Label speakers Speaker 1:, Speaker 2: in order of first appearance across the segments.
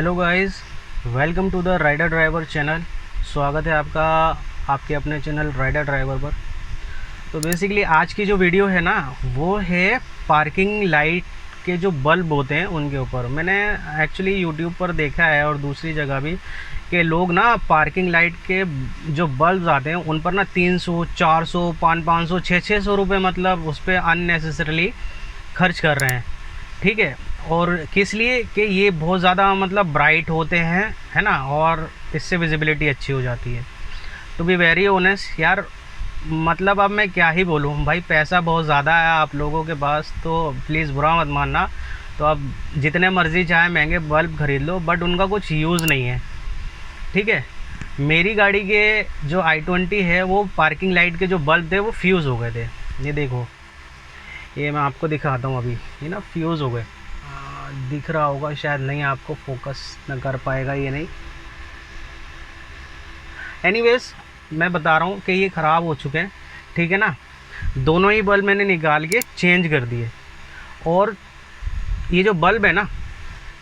Speaker 1: Hello guys, welcome to the rider driver channel. स्वागत है आपका आपके अपने चैनल राइडर ड्राइवर पर। तो बेसिकली आज की जो वीडियो है ना, वो है पार्किंग लाइट के जो बल्ब होते हैं उनके ऊपर। मैंने एक्चुअली यूट्यूब पर देखा है और दूसरी जगह भी कि लोग ना पार्किंग लाइट के जो बल्ब आते हैं उन पर ना 300, 400, 500, 600 रुपये मतलब उस पर अननेसेसरली खर्च कर रहे हैं। ठीक है, और किस लिए कि ये बहुत ज़्यादा मतलब ब्राइट होते हैं, है ना, और इससे विजिबिलिटी अच्छी हो जाती है। टू बी वेरी ऑनेस्ट यार, मतलब अब मैं क्या ही बोलूँ भाई, पैसा बहुत ज़्यादा है आप लोगों के पास, तो प्लीज़ बुरा मत मानना। तो अब जितने मर्ज़ी चाहे महंगे बल्ब ख़रीद लो, बट उनका कुछ यूज़ नहीं है। ठीक है, मेरी गाड़ी के जो i20 है वो पार्किंग लाइट के जो बल्ब थे वो फ्यूज़ हो गए थे। ये देखो, ये मैं आपको दिखाता हूँ। अभी ये ना फ्यूज़ हो गए, दिख रहा होगा शायद, नहीं आपको फोकस न कर पाएगा ये, नहीं। एनीवेज, मैं बता रहा हूँ कि ये ख़राब हो चुके हैं। ठीक है ना, दोनों ही बल्ब मैंने निकाल के चेंज कर दिए। और ये जो बल्ब है ना,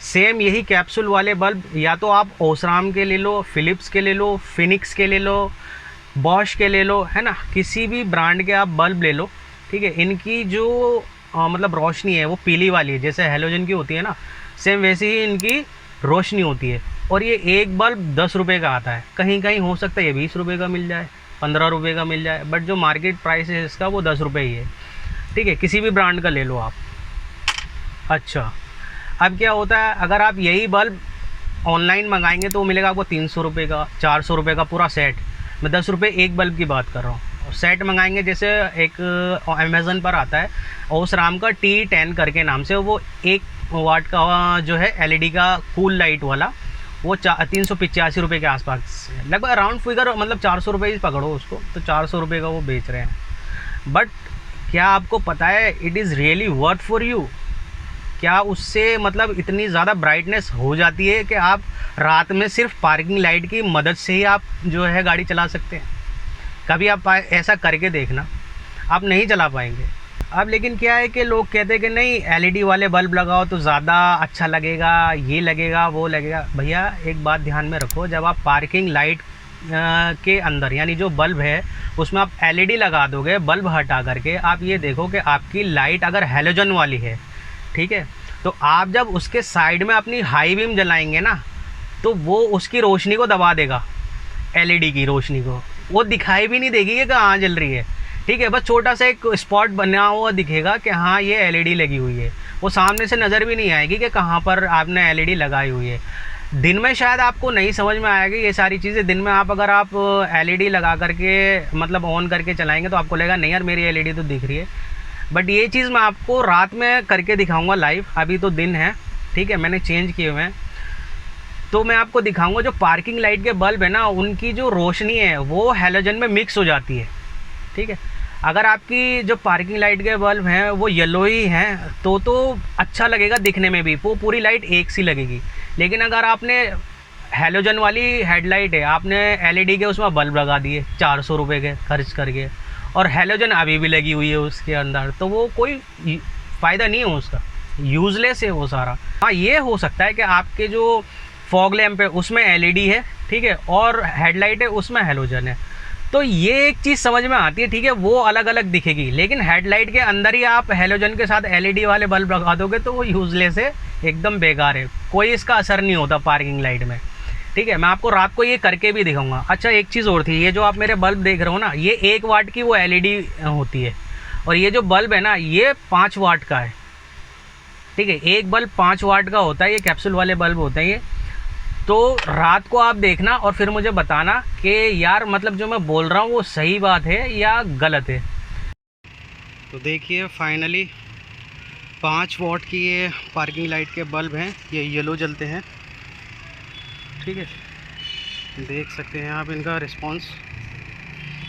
Speaker 1: सेम यही कैप्सूल वाले बल्ब या तो आप ओसराम के ले लो, फ़िलिप्स के ले लो, फिनिक्स के ले लो, बॉश के ले लो, है ना, किसी भी ब्रांड के आप बल्ब ले लो। ठीक है, इनकी जो मतलब रोशनी है वो पीली वाली है, जैसे हेलोजन की होती है ना, सेम वैसी ही इनकी रोशनी होती है। और ये एक बल्ब 10 रुपये का आता है। कहीं कहीं हो सकता है ये 20 रुपये का मिल जाए, 15 रुपये का मिल जाए, बट जो मार्केट प्राइस है इसका वो 10 रुपये ही है। ठीक है, किसी भी ब्रांड का ले लो आप। अच्छा, अब क्या होता है, अगर आप यही बल्ब ऑनलाइन मंगाएंगे तो वो मिलेगा आपको 300 रुपये का, 400 रुपये का पूरा सेट। मैं 10 रुपये एक बल्ब की बात कर रहा हूँ। और सेट मंगाएंगे, जैसे एक अमेज़न पर आता है ओसराम का T10 करके नाम से, वो 1 वाट का जो है एलईडी का कूल लाइट वाला, वो 385 रुपये के आसपास, लगभग अराउंड फिगर, मतलब 400 रुपये ही पकड़ो उसको, तो 400 रुपये का वो बेच रहे हैं। बट क्या आपको पता है it is really worth for you? क्या उससे मतलब इतनी ज़्यादा ब्राइटनेस हो जाती है कि आप रात में सिर्फ पार्किंग लाइट की मदद से ही आप जो है गाड़ी चला सकते हैं? कभी आप ऐसा करके देखना, आप नहीं चला पाएंगे। अब लेकिन क्या है कि लोग कहते हैं कि नहीं एलईडी वाले बल्ब लगाओ तो ज़्यादा अच्छा लगेगा, ये लगेगा वो लगेगा। भैया एक बात ध्यान में रखो, जब आप पार्किंग लाइट के अंदर यानी जो बल्ब है उसमें आप एलईडी लगा दोगे, बल्ब हटा करके आप ये देखो कि आपकी लाइट अगर हैलोजन वाली है, ठीक है, तो आप जब उसके साइड में अपनी हाई बीम जलाएंगे ना, तो वो उसकी रोशनी को दबा देगा, एलईडी की रोशनी को, वो दिखाई भी नहीं देगी कि कहाँ जल रही है। ठीक है, बस छोटा सा एक स्पॉट बना हुआ दिखेगा कि हाँ ये एलईडी लगी हुई है, वो सामने से नज़र भी नहीं आएगी कि कहाँ पर आपने एलईडी लगाई हुई है। दिन में शायद आपको नहीं समझ में आएगी ये सारी चीज़ें। दिन में आप अगर आप एलईडी लगा करके मतलब ऑन करके चलाएंगे तो आपको लगेगा नहीं यार मेरी एलईडी तो दिख रही है। बट ये चीज़ मैं आपको रात में करके दिखाऊंगा लाइव। अभी तो दिन है, ठीक है, मैंने चेंज किए हुए हैं, तो मैं आपको दिखाऊंगा जो पार्किंग लाइट के बल्ब है ना, उनकी जो रोशनी है वो हैलोजन में मिक्स हो जाती है। ठीक है, अगर आपकी जो पार्किंग लाइट के बल्ब हैं वो येलो ही हैं तो अच्छा लगेगा दिखने में भी, वो पूरी लाइट एक सी लगेगी। लेकिन अगर आपने हैलोजन वाली हेडलाइट है, आपने एलईडी के उसमें बल्ब लगा दिए 400 रुपये के खर्च करके, और हैलोजन अभी भी लगी हुई है उसके अंदर, तो वो कोई फ़ायदा नहीं है उसका, यूज़लेस है वो सारा। हाँ, ये हो सकता है कि आपके जो फॉग लैंप है उसमें एलईडी है, ठीक है, और हेडलाइट है उसमें हैलोजन है, तो ये एक चीज़ समझ में आती है। ठीक है, वो अलग अलग दिखेगी, लेकिन हेडलाइट के अंदर ही आप हैलोजन के साथ एलईडी वाले बल्ब लगा दोगे तो वो यूज़लेस है, एकदम बेकार है, कोई इसका असर नहीं होता पार्किंग लाइट में। ठीक है, मैं आपको रात को ये करके भी दिखाऊंगा। अच्छा, एक चीज़ और थी, ये जो आप मेरे बल्ब देख रहे हो ना, ये 1 वाट की वो एलईडी होती है, और ये जो बल्ब है ना ये 5 वाट का है। ठीक है, एक बल्ब 5 वाट का होता है, ये कैप्सूल वाले बल्ब होते हैं ये। तो रात को आप देखना और फिर मुझे बताना कि यार मतलब जो मैं बोल रहा हूँ वो सही बात है या गलत है। तो देखिए फाइनली 5 वाट की ये पार्किंग लाइट के बल्ब हैं, ये येलो जलते हैं। ठीक है, देख सकते हैं आप इनका रिस्पांस।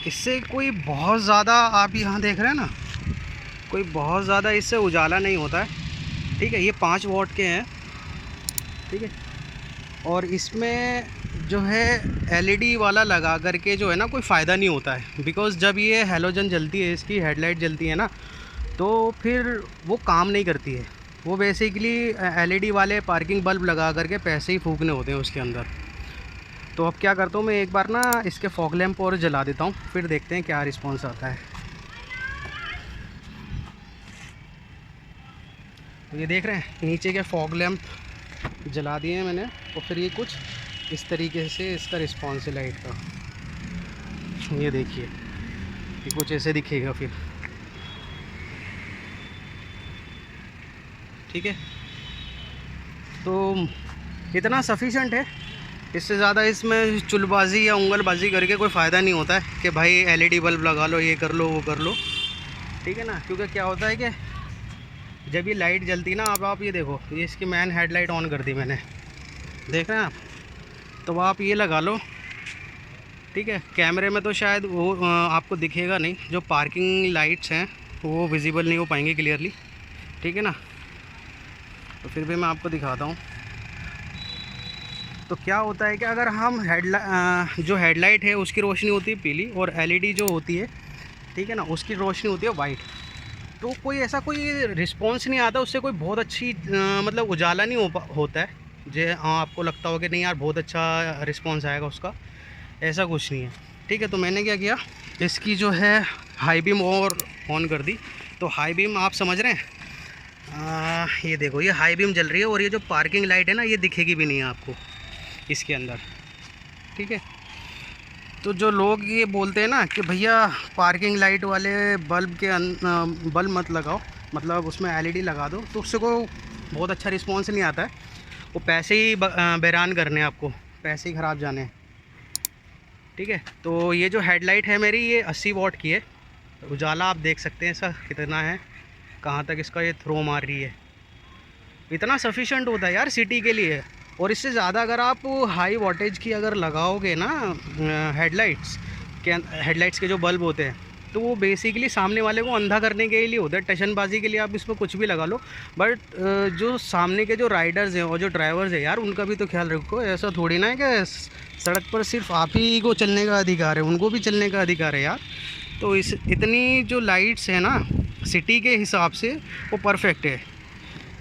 Speaker 1: इससे कोई बहुत ज़्यादा, आप यहाँ देख रहे हैं ना, कोई बहुत ज़्यादा इससे उजाला नहीं होता है। ठीक है, ये 5 वाट के हैं। ठीक है, और इसमें जो है एलईडी वाला लगा करके जो है ना कोई फ़ायदा नहीं होता है, बिकॉज़ जब ये हैलोजन जलती है, इसकी हेडलाइट जलती है ना, तो फिर वो काम नहीं करती है। वो बेसिकली एलईडी वाले पार्किंग बल्ब लगा करके पैसे ही फूकने होते हैं उसके अंदर। तो अब क्या करता हूँ मैं, एक बार ना इसके फॉग लैंप और जला देता हूँ, फिर देखते हैं क्या रिस्पॉन्स आता है। तो ये देख रहे हैं नीचे के फॉग लैंप जला दिए हैं मैंने, और फिर ये कुछ इस तरीके से इसका रिस्पॉन्स है लाइट का। ये देखिए ये कुछ ऐसे दिखेगा फिर, ठीक है। तो इतना सफिशेंट है, इससे ज़्यादा इसमें चुलबाजी या उंगलबाजी करके कोई फ़ायदा नहीं होता है कि भाई एलईडी बल्ब लगा लो, ये कर लो, वो कर लो, ठीक है ना। क्योंकि क्या होता है कि जब ये लाइट जलती ना, अब आप ये देखो, ये इसकी मैन हेडलाइट ऑन कर दी मैंने, देख रहे हैं आप, तो आप ये लगा लो, ठीक है। कैमरे में तो शायद वो आपको दिखेगा नहीं, जो पार्किंग लाइट्स हैं वो विजिबल नहीं हो पाएंगे क्लियरली, ठीक है ना। तो फिर भी मैं आपको दिखाता हूँ। तो क्या होता है कि अगर हम जो हेडलाइट है उसकी रोशनी होती है पीली, और एलईडी जो होती है, ठीक है ना, उसकी रोशनी होती है वाइट, तो कोई ऐसा कोई रिस्पॉन्स नहीं आता उससे, कोई बहुत अच्छी मतलब उजाला नहीं होता है जो आपको लगता हो कि नहीं यार बहुत अच्छा रिस्पॉन्स आएगा उसका, ऐसा कुछ नहीं है, ठीक है। तो मैंने क्या किया, इसकी जो है हाई बीम और ऑन कर दी। तो हाई बीम आप समझ रहे हैं, ये देखो ये हाई बीम जल रही है, और ये जो पार्किंग लाइट है ना ये दिखेगी भी नहीं है आपको इसके अंदर, ठीक है। तो जो लोग ये बोलते हैं ना कि भैया पार्किंग लाइट वाले बल्ब के बल्ब मत लगाओ, मतलब उसमें एलईडी लगा दो, तो उससे कोई बहुत अच्छा रिस्पॉन्स नहीं आता है, वो पैसे ही बैरान करने आपको, पैसे ही ख़राब जाने हैं, ठीक है। तो ये जो हेडलाइट है मेरी, ये 80 वॉट की है, उजाला आप देख सकते हैं इसका कितना है, कहाँ तक इसका ये थ्रो मार रही है, इतना सफिशेंट होता है यार सिटी के लिए। और इससे ज़्यादा अगर आप हाई वोल्टेज की अगर लगाओगे ना हेडलाइट्स के जो बल्ब होते हैं, तो वो बेसिकली सामने वाले को अंधा करने के लिए होता है, टशनबाजी के लिए आप इसमें कुछ भी लगा लो, बट जो सामने के जो राइडर्स हैं और जो ड्राइवर्स हैं यार, उनका भी तो ख्याल रखो। ऐसा थोड़ी ना है कि सड़क पर सिर्फ आप ही को चलने का अधिकार है, उनको भी चलने का अधिकार है यार। तो इतनी जो लाइट्स है ना सिटी के हिसाब से वो परफेक्ट है,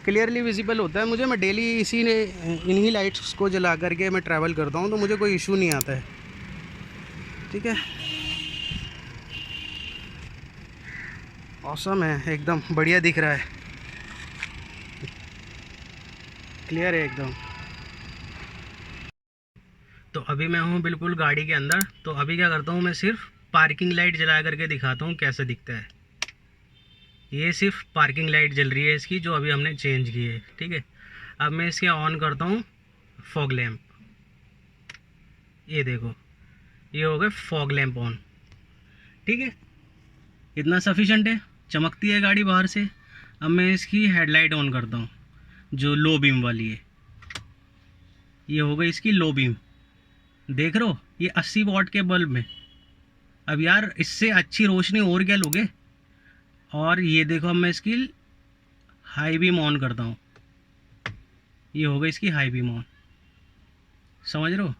Speaker 1: क्लियरली विजिबल होता है मुझे। मैं डेली इन्हीं लाइट्स को जला करके मैं ट्रैवल करता हूँ, तो मुझे कोई इशू नहीं आता है, ठीक है। ऑसम है, एकदम बढ़िया दिख रहा है, क्लियर है एकदम। तो अभी मैं हूँ बिल्कुल गाड़ी के अंदर। तो अभी क्या करता हूँ, मैं सिर्फ पार्किंग लाइट जला करके दिखाता हूँ कैसा दिखता है। ये सिर्फ पार्किंग लाइट जल रही है इसकी, जो अभी हमने चेंज की है, ठीक है। अब मैं इसके ऑन करता हूँ फॉग लैम्प, ये देखो ये हो गया फॉग लैम्प ऑन, ठीक है। इतना सफिशेंट है, चमकती है गाड़ी बाहर से। अब मैं इसकी हेडलाइट ऑन करता हूँ जो लो बीम वाली है, ये हो गई इसकी लो बीम, देख रहे हो ये 80 वॉट के बल्ब में। अब यार इससे अच्छी रोशनी और क्या लोगे। और ये देखो अब मैं इसकी हाई बीम ऑन करता हूँ, ये हो गई इसकी हाई बीम ऑन, समझ रहे हो।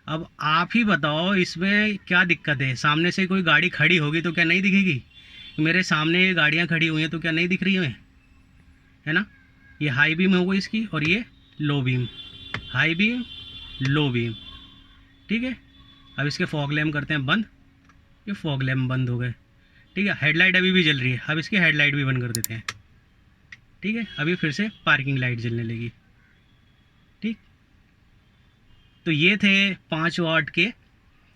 Speaker 1: अब आप ही बताओ इसमें क्या दिक्कत है। सामने से कोई गाड़ी खड़ी होगी तो क्या नहीं दिखेगी, मेरे सामने गाड़ियाँ खड़ी हुई हैं तो क्या नहीं दिख रही हैं, है ना। ये हाई बीम हो गई इसकी, और ये low beam, high beam low beam, ठीक है। अब इसके फॉग लैम्प करते हैं बंद, ये फॉग लैम्प बंद हो गए, ठीक है। हेडलाइट अभी भी जल रही है, अब इसकी हेडलाइट भी बंद कर देते हैं, ठीक है। अभी फिर से पार्किंग लाइट जलने लगी, ठीक। तो ये थे 5 वाट के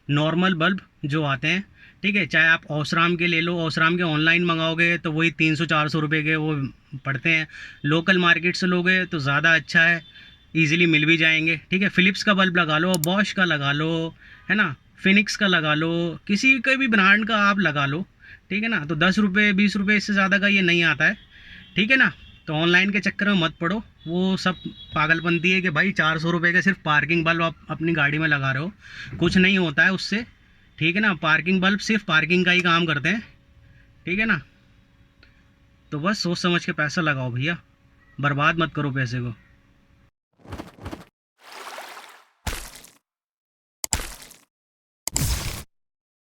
Speaker 1: नॉर्मल बल्ब जो आते हैं, ठीक है। चाहे आप ओसराम के ले लो, ओसराम के ऑनलाइन मंगाओगे तो वही 300-400 रुपये के वो पड़ते हैं। लोकल मार्केट से लोगे तो ज़्यादा अच्छा है, ईजिली मिल भी जाएंगे, ठीक है। फ़िलिप्स का बल्ब लगा लो, बॉश का लगा लो, है ना, फिनिक्स का लगा लो, किसी के भी ब्रांड का आप लगा लो, ठीक है ना। तो 10 रुपये 20 रुपये इससे ज़्यादा का ये नहीं आता है, ठीक है ना। तो ऑनलाइन के चक्कर में मत पड़ो, वो सब पागलपंती है कि भाई 400 रुपये के सिर्फ पार्किंग बल्ब आप अपनी गाड़ी में लगा रहे हो, कुछ नहीं होता है उससे, ठीक है ना। पार्किंग बल्ब सिर्फ पार्किंग का ही काम करते हैं, ठीक है ना। तो बस सोच समझ के पैसा लगाओ भैया, बर्बाद मत करो पैसे को।